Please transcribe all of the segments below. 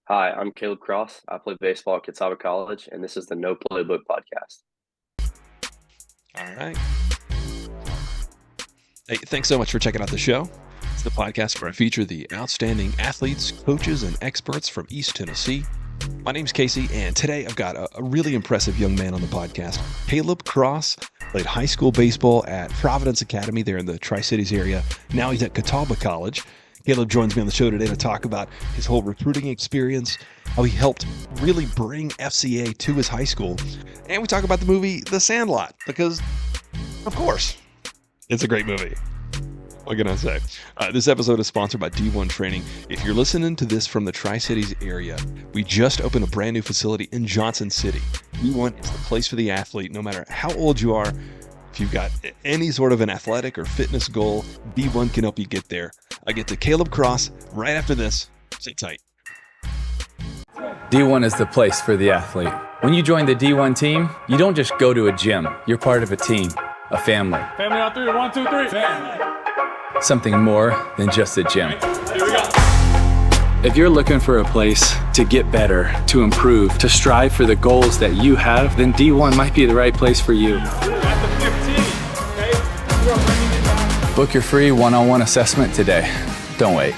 Hi, I'm Caleb Cross. I play baseball at Catawba College, and this is the No Playbook podcast. All right. Hey, thanks so much for checking out the show. It's the podcast where I feature the outstanding athletes, coaches, and experts from East Tennessee. My name's Casey, and today I've got a really impressive young man on the podcast. Caleb Cross played high school baseball at Providence Academy there in the Tri-Cities area. Now he's at Catawba College. Caleb joins me on the show today to talk about his whole recruiting experience, how he helped really bring FCA to his high school, and we talk about the movie The Sandlot, because, of course, it's a great movie. What can I say? This episode is sponsored by D1 Training. If you're listening to this from the Tri-Cities area, we just opened a brand new facility in Johnson City. D1 is the place for the athlete, no matter how old you are. If you've got any sort of an athletic or fitness goal, D1 can help you get there. I get to Caleb Cross right after this. Sit tight. D1 is the place for the athlete. When you join the D1 team, you don't just go to a gym. You're part of a team, a family. Family on three. 1, 2, 3. Family. Something more than just a gym. Here we go. If you're looking for a place to get better, to improve, to strive for the goals that you have, then D1 might be the right place for you. At the 15, okay? Book your free one-on-one assessment today. Don't wait.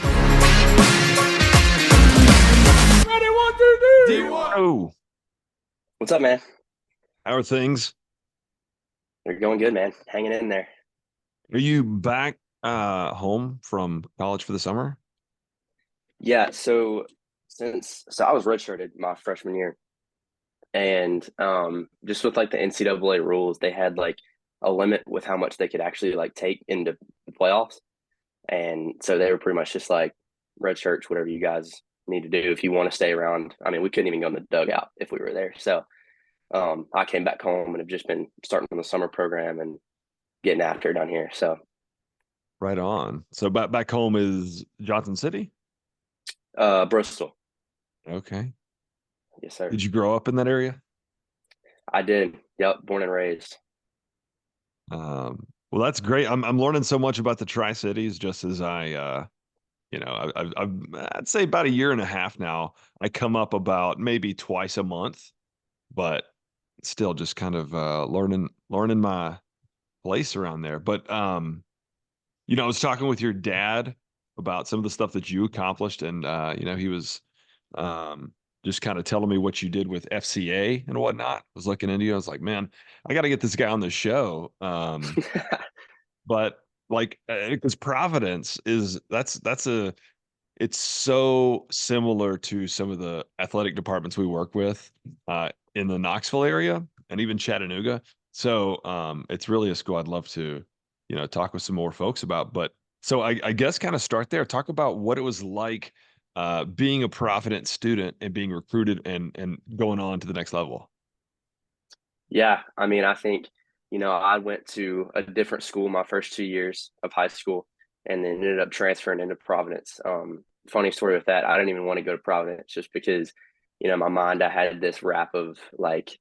Ready, 1, 2, 3. D1. Oh, What's up, man? how are things? You're going good, man. Hanging in there. Are you back home from college for the summer? Yeah, so I was redshirted my freshman year, and just with like the NCAA rules, they had like a limit with how much they could actually like take into the playoffs, and so they were pretty much just like red shirts, whatever you guys need to do if you want to stay around. I mean, we couldn't even go in the dugout if we were there, so I came back home and have just been starting on the summer program and getting after it down here. So Right on. So back home is Johnson City? Bristol. Okay. Yes, sir. Did you grow up in that area? I did. Yep, born and raised. Well, that's great. I'm learning so much about the Tri-Cities just as I'd say about a year and a half now. I come up about maybe twice a month, but still just kind of learning my place around there. But I was talking with your dad about some of the stuff that you accomplished, and he was just kind of telling me what you did with FCA and whatnot. I was looking into you. I was like, man, I got to get this guy on the show. But like, because Providence it's so similar to some of the athletic departments we work with in the Knoxville area and even Chattanooga. So it's really a school I'd love to, talk with some more folks about. But so I guess kind of start there. Talk about what it was like being a Providence student and being recruited and going on to the next level. Yeah, I mean, I think, I went to a different school my first 2 years of high school and then ended up transferring into Providence. Funny story with that, I didn't even want to go to Providence just because, in my mind, I had this rap of like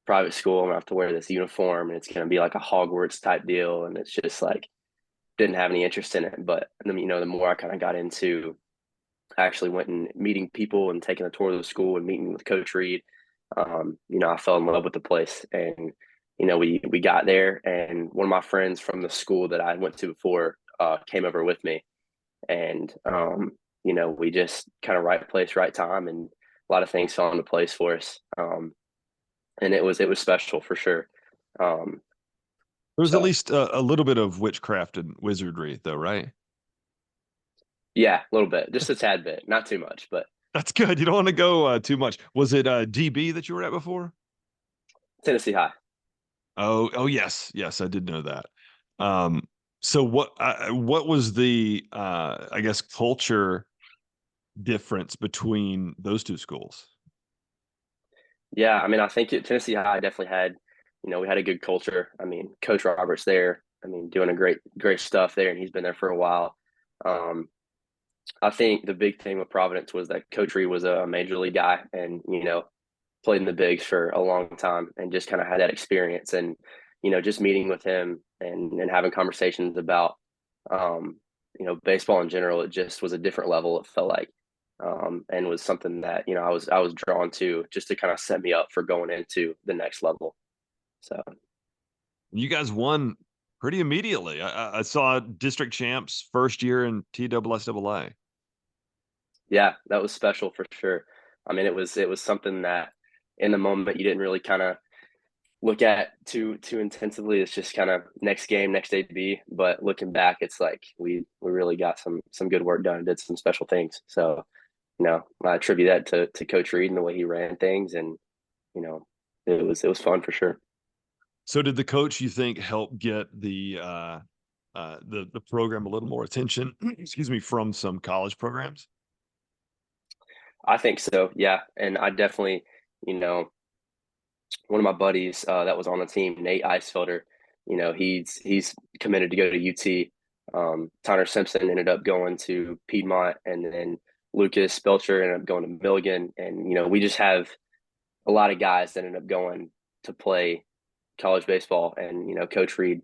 private school. I'm gonna have to wear this uniform and it's going to be like a Hogwarts type deal. And it's just like, didn't have any interest in it. But, the more I kind of got into, I actually went and meeting people and taking a tour of the school and meeting with Coach Reed. I fell in love with the place, and we got there, and one of my friends from the school that I went to before came over with me, and we just kind of right place, right time, and a lot of things fell into place for us, and it was special for sure. There's at So least a little bit of witchcraft and wizardry, though, right? yeah, a little bit, just a tad bit, not too much, but That's good. You don't want to go too much. Was it DB that you were at before? Tennessee High. Oh, yes, I did know that. So what was the I guess culture difference between those two schools? Yeah, I mean, I think Tennessee High definitely had, we had a good culture. I mean, Coach Roberts there, I mean, doing a great stuff there, and he's been there for a while. Um, I think the big thing with Providence was that Coach Reed was a major league guy, and played in the bigs for a long time, and just kind of had that experience, and just meeting with him and having conversations about baseball in general. It just was a different level. It felt like and was something that, I was drawn to just to kind of set me up for going into the next level. So You guys won pretty immediately. I saw district champs first year in TSSAA. yeah, that was special for sure. I mean, it was something that in the moment you didn't really kind of look at too intensively. It's just kind of next game, next day to be. But looking back, it's like we really got some good work done and did some special things. So, I attribute that to Coach Reed and the way he ran things, and you know, it was fun for sure. So did the coach, you think, help get the program a little more attention, excuse me, from some college programs? I think so, yeah. And I definitely, you know, one of my buddies that was on the team, Nate Eisfelder, he's committed to go to UT. Tanner Simpson ended up going to Piedmont, and then Lucas Belcher ended up going to Milligan. And we just have a lot of guys that ended up going to play college baseball. And Coach Reed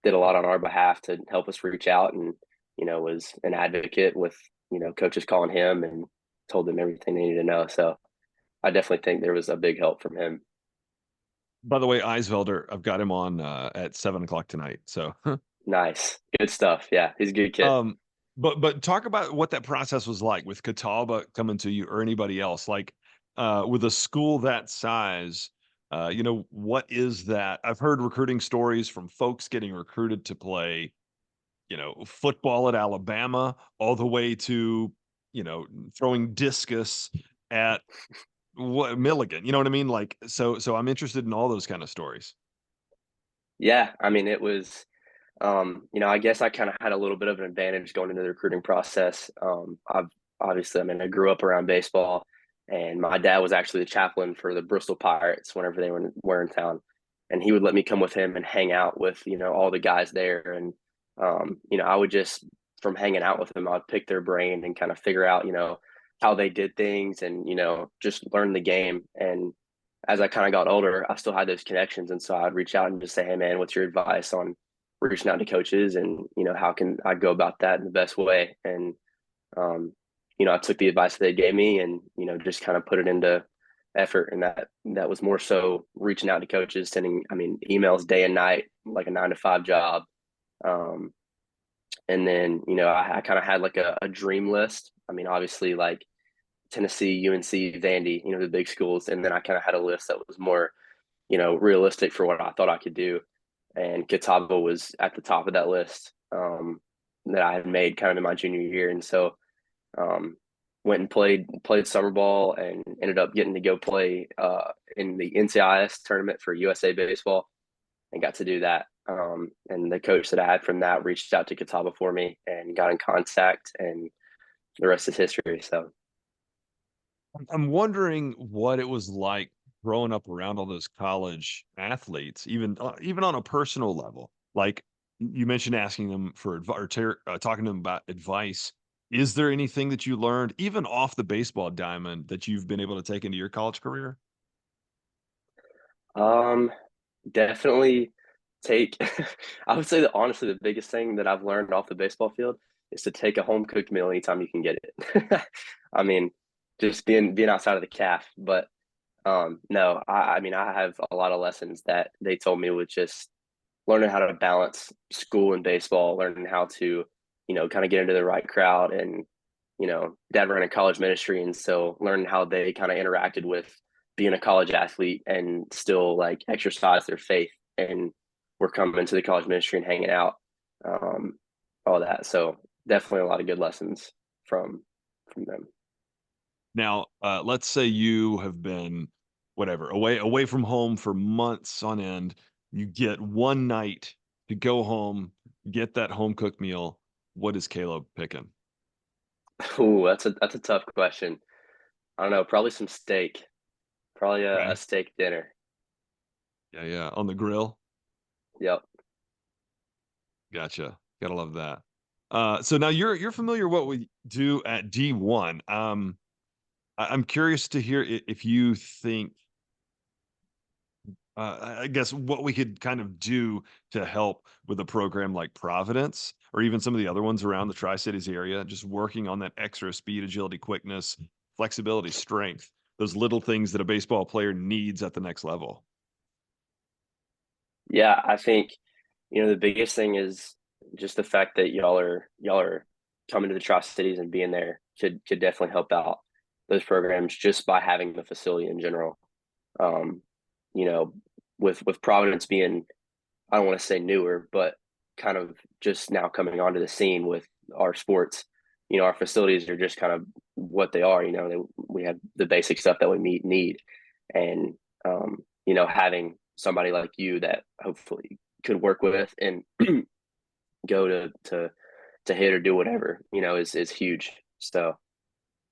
did a lot on our behalf to help us reach out, and was an advocate with coaches calling him and told them everything they needed to know. So I definitely think there was a big help from him. By the way, Eisvelder, I've got him on at 7 o'clock tonight. So, Nice. Good stuff. Yeah, he's a good kid. um, but talk about what that process was like with Catawba coming to you or anybody else. Like with a school that size, what is that? I've heard recruiting stories from folks getting recruited to play, football at Alabama, all the way to, throwing discus at what Milligan. You know what I mean? Like, so I'm interested in all those kind of stories. Yeah, I mean, it was, I guess I kind of had a little bit of an advantage going into the recruiting process. I mean, I grew up around baseball, and my dad was actually the chaplain for the Bristol Pirates whenever they were in town, and he would let me come with him and hang out with all the guys there, and I would just from hanging out with them, I'd pick their brain and kind of figure out how they did things, and just learn the game. And as I kind of got older, I still had those connections, and so I'd reach out and just say, "Hey, man, what's your advice on reaching out to coaches, and how can I go about that in the best way?" And I took the advice that they gave me, and just kind of put it into effort, and that was more so reaching out to coaches, sending, I mean, emails day and night, like a 9 to 5 job. Um, and then I kind of had like a dream list. I mean, obviously, like Tennessee, UNC, Vandy, the big schools, and then I kind of had a list that was more realistic for what I thought I could do. And Catawba was at the top of that list, that I had made kind of in my junior year. And so um, went and played summer ball, and ended up getting to go play in the NCIS tournament for USA Baseball, and got to do that. And the coach that I had from that reached out to Catawba for me and got in contact, and the rest is history. So I'm wondering what it was like growing up around all those college athletes, even on a personal level. Like you mentioned, asking them for advice or talking to them about advice. Is there anything that you learned, even off the baseball diamond, that you've been able to take into your college career? um, definitely take I would say that honestly the biggest thing that I've learned off the baseball field is to take a home cooked meal anytime you can get it. I mean, just being outside of the calf. But no, I mean, I have a lot of lessons that they told me, with just learning how to balance school and baseball, learning how to kind of get into the right crowd. And dad ran a college ministry, and so learning how they kind of interacted with being a college athlete and still like exercise their faith, and we're coming to the college ministry and hanging out, um, all that. So definitely a lot of good lessons from them. Now, let's say you have been whatever away from home for months on end. You get one night to go home, get that home cooked meal. What is Caleb picking? Ooh, that's a tough question. I don't know, probably some steak, probably a Okay. steak dinner. Yeah, yeah, on the grill. Yep. Gotcha. Gotta love that. So now you're familiar what we do at D1. I'm curious to hear if you think, I guess, what we could kind of do to help with a program like Providence. or even some of the other ones around the Tri-Cities area, just working on that extra speed, agility, quickness, flexibility, strength, those little things that a baseball player needs at the next level. Yeah, I think, the biggest thing is just the fact that y'all are coming to the Tri-Cities and being there could definitely help out those programs just by having the facility in general. Um, you know, with Providence being, I don't want to say newer, but kind of just now coming onto the scene with our sports. Our facilities are just kind of what they are. We have the basic stuff that we need, and having somebody like you that hopefully could work with and go to hit or do whatever, is huge. So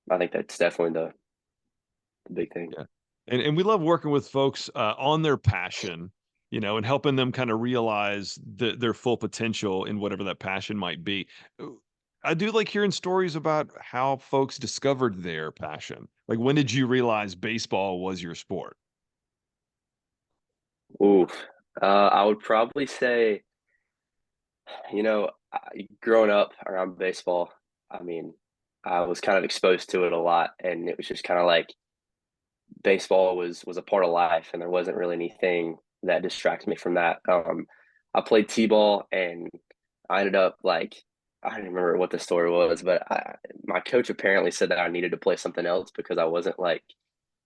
I think that's definitely the big thing. Yeah. And we love working with folks on their passion, and helping them kind of realize their full potential in whatever that passion might be. I do like hearing stories about how folks discovered their passion. Like, when did you realize baseball was your sport? Ooh, I would probably say, growing up around baseball, I mean, I was kind of exposed to it a lot, and it was just kind of like baseball was a part of life, and there wasn't really anything that distracted me from that. I played t-ball, and I ended up like, I don't remember what the story was, but my coach apparently said that I needed to play something else because I wasn't like,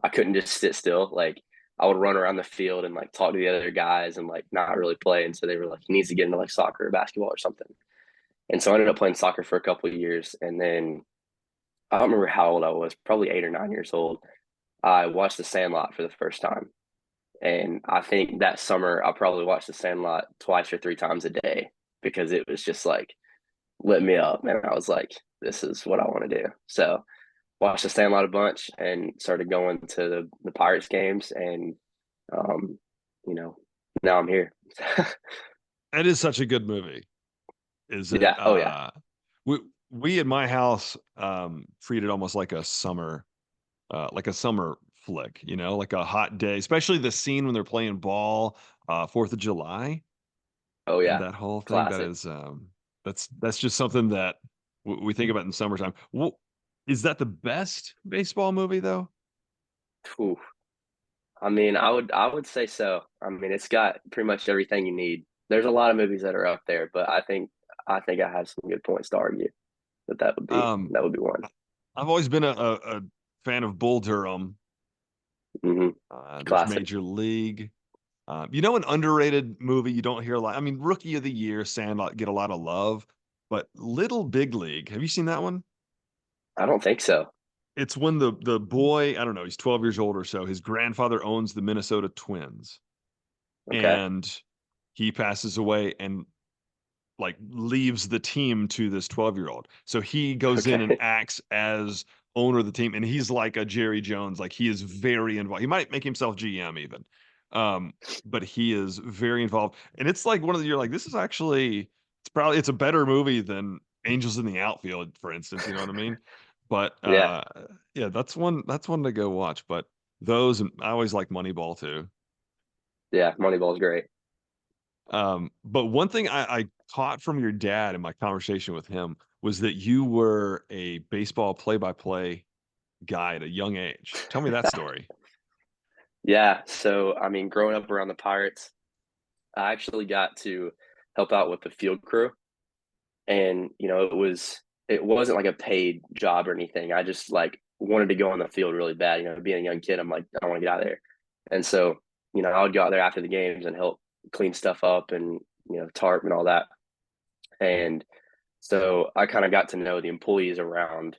I couldn't just sit still. Like, I would run around the field and like talk to the other guys and like not really play. And so they were like, he needs to get into like soccer or basketball or something. And so I ended up playing soccer for a couple of years. And then I don't remember how old I was, probably 8 or 9 years old. I watched The Sandlot for the first time. And I think that summer I probably watched The Sandlot twice or three times a day because it was just like lit me up. And I was like, this is what I want to do. So watched The Sandlot a bunch and started going to the Pirates games. And, um, you know, now I'm here. That is such a good movie. Is it? Yeah. Oh, yeah. We at my house treat it almost like a summer flick, like a hot day, especially the scene when they're playing ball, 4th of July, Oh, and yeah. that whole thing. That Classic. is, that's just something that we think about in summertime. Well, is that the best baseball movie though? Ooh. I mean, I would say so. I mean, it's got pretty much everything you need. There's a lot of movies that are up there, but I think I have some good points to argue that would be Um, that would be one. I've always been a fan of Bull Durham. Hmm. There's Classic. Major League. An underrated movie you don't hear a lot. I mean, Rookie of the Year, Sandlot get a lot of love, but Little Big League. Have you seen that one? I don't think so. It's when the boy, I don't know, he's 12 years old or so. His grandfather owns the Minnesota Twins, Okay. and he passes away and like leaves the team to this 12-year-old. So he goes in and Okay. acts as owner of the team, and he's like a Jerry Jones. Like, he is very involved. He might make himself GM even. Um, but he is very involved. And it's like one of the, you're like, this is actually, it's a better movie than Angels in the Outfield, for instance. You know what I mean? But Yeah. yeah, that's one to go watch. But those, and I always like Moneyball too. Yeah. Moneyball's great. But one thing I caught from your dad in my conversation with him was that you were a baseball play-by-play guy at a young age. Tell me that story. Yeah. So I mean, growing up around the Pirates, I actually got to help out with the field crew, and it wasn't like a paid job or anything. I just like wanted to go on the field really bad. Being a young kid, I'm like, I want to get out of there. And so, I would go out there after the games and help clean stuff up and tarp and all that. And so I kind of got to know the employees around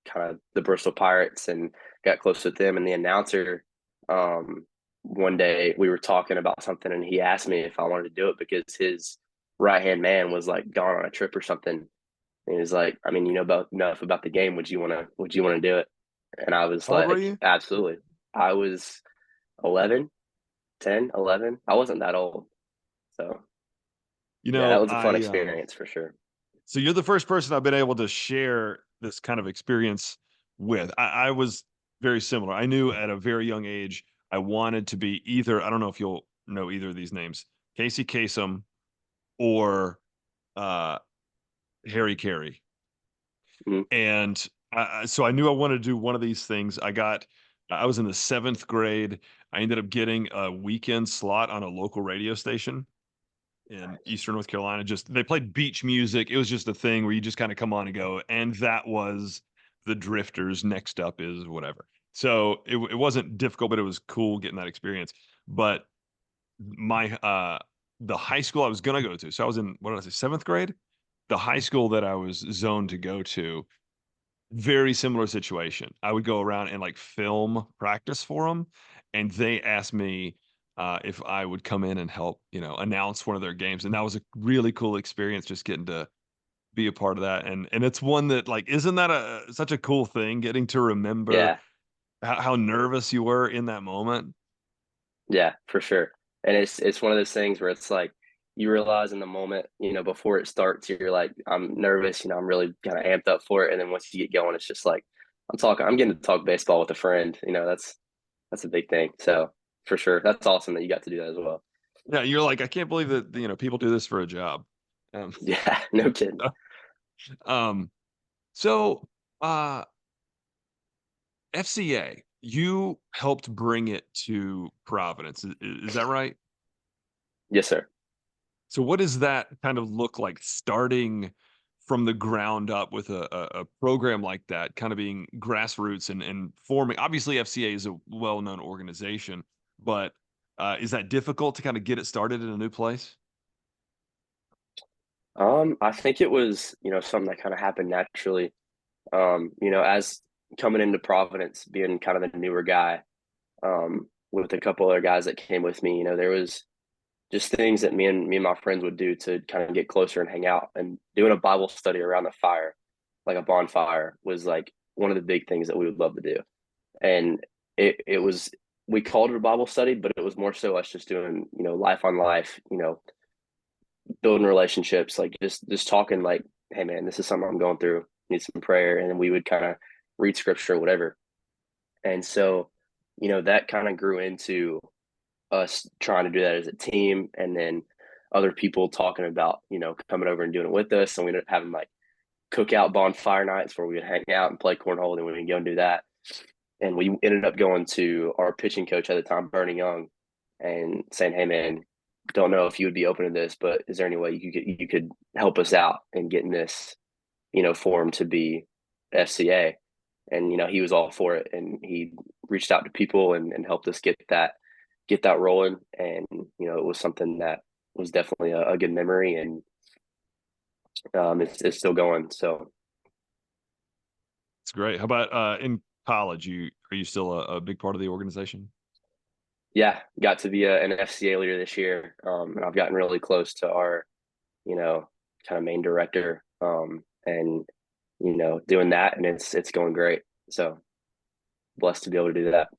kind of the Bristol Pirates and got close with them. And the announcer, um, one day we were talking about something, and he asked me if I wanted to do it because his right hand man was like gone on a trip or something. And he was like, I mean, about enough about the game. Would you want to do it? And I was How old were like, you? absolutely. I was 11, 10, 11. I wasn't that old. So You yeah, that know, was a fun I experience for sure. so you're the first person I've been able to share this kind of experience with. I was very similar. I knew at a very young age I wanted to be either, I don't know if you'll know either of these names, Casey Kasem or uh Harry Carey. Mhm. And so I knew I wanted to do one of these things. I was in the 7th grade. I ended up getting a weekend slot on a local radio station in Eastern North Carolina. Just they played beach music. It was just a thing where you just kind of come on and go. And that was the Drifters. Next up is whatever. So it wasn't difficult, but it was cool getting that experience. But my the high school I was gonna go to. So I was in, what did I say, 7th grade? The high school that I was zoned to go to, very similar situation. I would go around and like film practice for them, and they asked me if I would come in and help, announce one of their games, and that was a really cool experience, just getting to be a part of that. And it's one that, like, isn't that such a cool thing, getting to remember Yeah. how nervous you were in that moment? Yeah, for sure. And it's one of those things where it's like you realize in the moment, before it starts, you're like, I'm nervous, I'm really kind of amped up for it. And then once you get going, it's just like I'm getting to talk baseball with a friend. That's a big thing. So for sure. That's awesome that you got to do that as well. Yeah, you're like, I can't believe that people do this for a job. Um, Yeah, no kidding. um, so uh FCA, you helped bring it to Providence. Is that right? Yes, sir. So what does that kind of look like, starting from the ground up with a program like that, kind of being grassroots and forming? Obviously, FCA is a well-known organization, but is that difficult to kind of get it started in a new place? I think it was, something that kind of happened naturally. As coming into Providence, being kind of the newer guy, with a couple other guys that came with me, there was just things that me and my friends would do to kind of get closer and hang out. And doing a Bible study around the fire, like a bonfire, was like one of the big things that we would love to do. And it was, we called it a Bible study, but it was more so us just doing, life on life, building relationships, like just talking, like, hey man, this is something I'm going through, need some prayer. And then we would kind of read scripture or whatever. And so, that kind of grew into us trying to do that as a team, and then other people talking about, coming over and doing it with us. And we ended up having like cookout bonfire nights where we would hang out and play cornhole, and we would go and do that. And we ended up going to our pitching coach at the time, Bernie Young, and saying, hey man, don't know if you would be open to this, but is there any way you could help us out in getting this, formed to be FCA? And he was all for it, and he reached out to people and helped us get that rolling. And it was something that was definitely a good memory, and it's still going. So It's great. How about in college? Are you still a big part of the organization? yeah, got to be an FCA leader this year, and I've gotten really close to our kind of main director, and doing that, and it's going great. So blessed to be able to do that.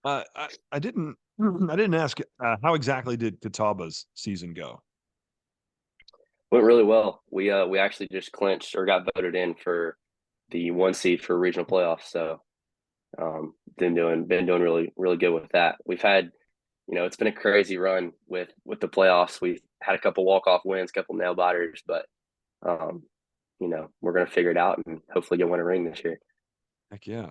I didn't I didn't ask, how exactly did Catawba's season go? Went really well. We actually just clinched or got voted in for the 1 seed for regional playoffs. So been doing really really good with that. We've had, it's been a crazy run with the playoffs. We've had a couple walk-off wins, a couple nail biters, but um, we're gonna figure it out and hopefully get one a ring this year. Heck yeah.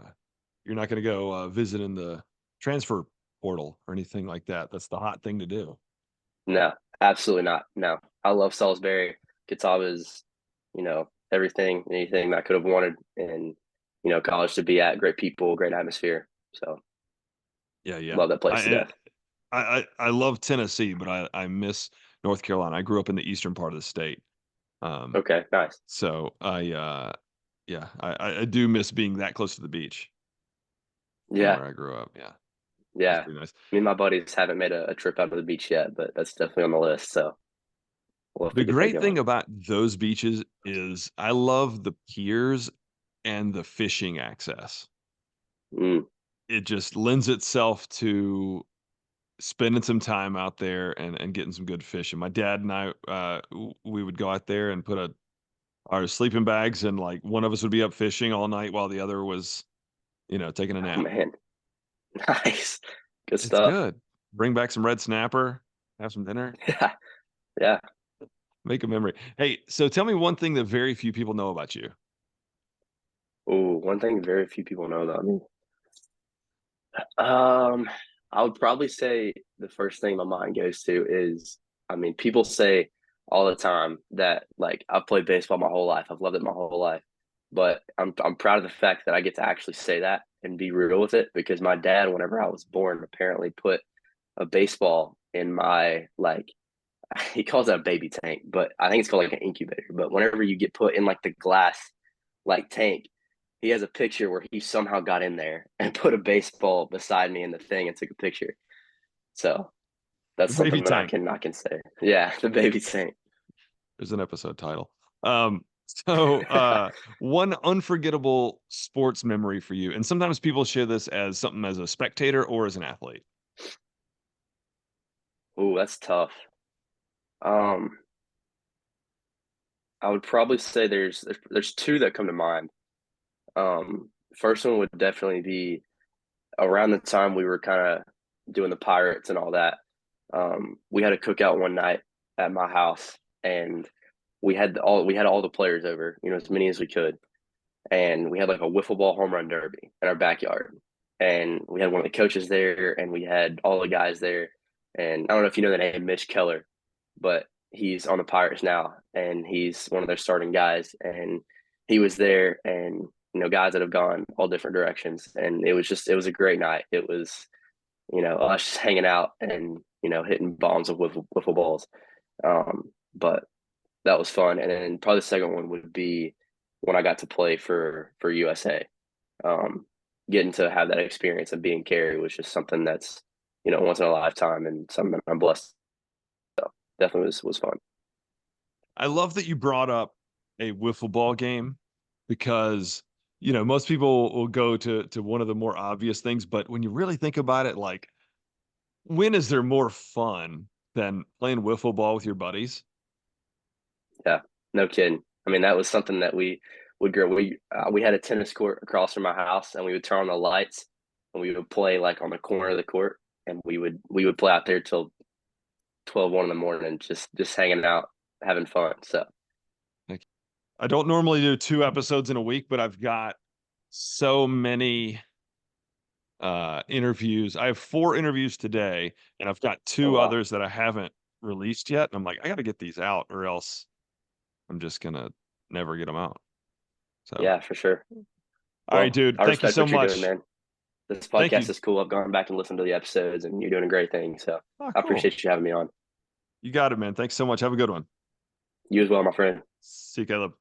You're not going to go visit in the transfer portal or anything like that. That's the hot thing to do. No, absolutely not. No, I love Salisbury. Catawba's, everything, anything that I could have wanted, and college to be at. Great people, great atmosphere. So Yeah, yeah. love that place to I death. I love Tennessee, but I miss North Carolina. I grew up in the eastern part of the state. Um, Okay, nice. so yeah, I do miss being that close to the beach and Yeah, where I grew up. Yeah, that's yeah. pretty nice. Me and my buddies haven't made a trip out to the beach yet, but that's definitely on the list. So we'll have The to get that great going. thing about those beaches is I love the piers and the fishing access. Mm, It just lends itself to spending some time out there and getting some good fishing. My dad and I, we would go out there and put our sleeping bags, and like one of us would be up fishing all night while the other was, taking a oh nap. man, nice, good It's stuff. good. Bring back some red snapper, have some dinner. Yeah, yeah. Make a memory. Hey, so tell me one thing that very few people know about you. Oh, one thing very few people know about me. Um, I would probably say the first thing my mind goes to is, I mean, people say all the time that like I've played baseball my whole life. I've loved it my whole life. But I'm proud of the fact that I get to actually say that and be real with it because my dad, whenever I was born, apparently put a baseball in my like he calls that a baby tank, but I think it's called like an incubator. But whenever you get put in like the glass like tank, he has a picture where he somehow got in there and put a baseball beside me in the thing and took a picture. So The that's baby something that tank. I can say. Yeah, the baby tank. There's an episode title. So one unforgettable sports memory for you, and sometimes people share this as something as a spectator or as an athlete. Ooh, that's tough. Um, I would probably say there's two that come to mind. First one would definitely be around the time we were kind of doing the Pirates and all that. We had a cookout one night at my house, and we had all the players over, you know, as many as we could, and we had like a wiffle ball home run derby in our backyard, and we had one of the coaches there, and we had all the guys there, and I don't know if you know the name Mitch Keller, but he's on the Pirates now, and he's one of their starting guys, and he was there, and you know, guys that have gone all different directions, and it was a great night. It was, you know, us just hanging out and you know hitting bombs of wiffle balls. But that was fun. And then probably the second one would be when I got to play for USA. Um, Getting to have that experience of being carried was just something that's you know once in a lifetime and something that I'm blessed. So definitely was fun. I love that you brought up a wiffle ball game because most people will go to one of the more obvious things, but when you really think about it, like when is there more fun than playing wiffle ball with your buddies? Yeah, no kidding. I mean, that was something that we would grow. We had a tennis court across from our house, and we would turn on the lights, and we would play like on the corner of the court, and we would play out there till 1 in the morning, just hanging out, having fun. So Like, I don't normally do 2 episodes in a week, but I've got so many interviews. I have 4 interviews today, and I've got oh two wow, others that I haven't released yet. And I'm like, I got to get these out, or else I'm just gonna never get them out. So, yeah, for sure. all right, Well, dude. I Thank you respect so what you're doing, much. man. This Thank podcast you. is cool. I've gone back and listened to the episodes, and you're doing a great thing. So Oh, I cool. appreciate you having me on. You got it, man. Thanks so much. Have a good one. You as well, my friend. See you, Caleb.